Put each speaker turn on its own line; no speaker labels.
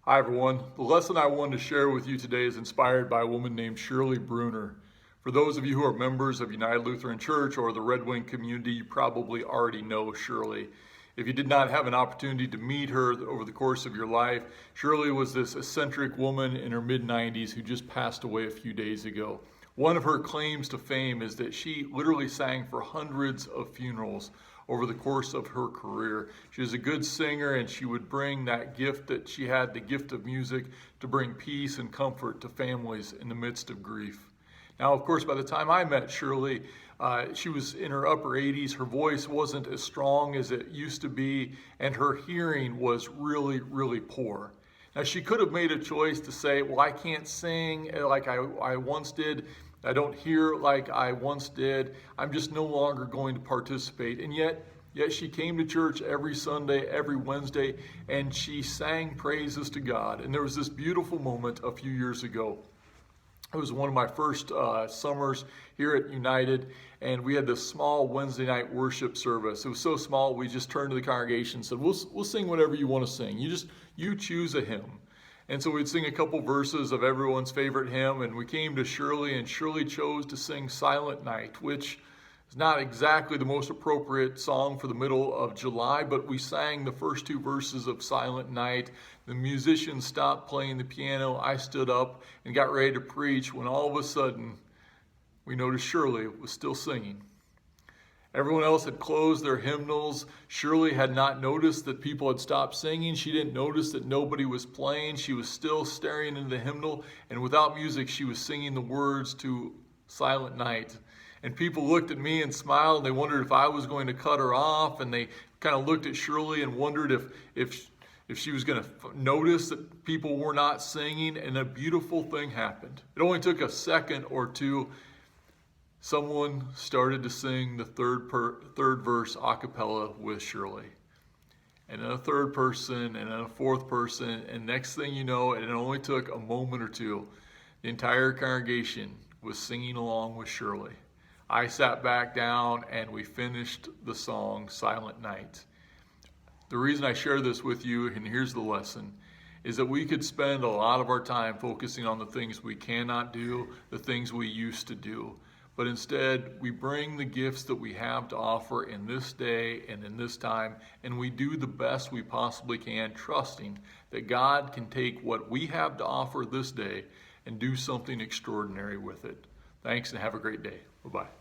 Hi everyone. The lesson I wanted to share with you today is inspired by a woman named Shirley Bruner. For those of you who are members of United Lutheran Church or the Red Wing community, you probably already know Shirley. If you did not have an opportunity to meet her over the course of your life, Shirley was this eccentric woman in her mid-90s who just passed away a few days ago. One of her claims to fame is that she literally sang for hundreds of funerals over the course of her career. She was a good singer, and she would bring that gift that she had, the gift of music, to bring peace and comfort to families in the midst of grief. Now, of course, by the time I met Shirley, she was in her upper 80s. Her voice wasn't as strong as it used to be, and her hearing was really, really poor. Now, she could have made a choice to say, well, I can't sing like I once did. I don't hear like I once did. I'm just no longer going to participate. And yet she came to church every Sunday, every Wednesday, and she sang praises to God. And there was this beautiful moment a few years ago. It was one of my first summers here at United, and we had this small Wednesday night worship service. It was so small, we just turned to the congregation and said, we'll sing whatever you want to sing. You choose a hymn. And so we'd sing a couple verses of everyone's favorite hymn, and we came to Shirley, and Shirley chose to sing Silent Night, which is not exactly the most appropriate song for the middle of July, but we sang the first two verses of Silent Night. The musicians stopped playing the piano. I stood up and got ready to preach when all of a sudden we noticed Shirley was still singing. Everyone else had closed their hymnals. Shirley had not noticed that people had stopped singing. She didn't notice that nobody was playing. She was still staring into the hymnal, and without music, she was singing the words to Silent Night. And people looked at me and smiled, and they wondered if I was going to cut her off, and they kind of looked at Shirley and wondered if she was going to notice that people were not singing, and a beautiful thing happened. It only took a second or two. Someone started to sing the third verse a cappella with Shirley. And then a third person, and then a fourth person, and next thing you know, and it only took a moment or two, the entire congregation was singing along with Shirley. I sat back down and we finished the song Silent Night. The reason I share this with you, and here's the lesson, is that we could spend a lot of our time focusing on the things we cannot do, the things we used to do. But instead, we bring the gifts that we have to offer in this day and in this time, and we do the best we possibly can, trusting that God can take what we have to offer this day and do something extraordinary with it. Thanks, and have a great day. Bye-bye.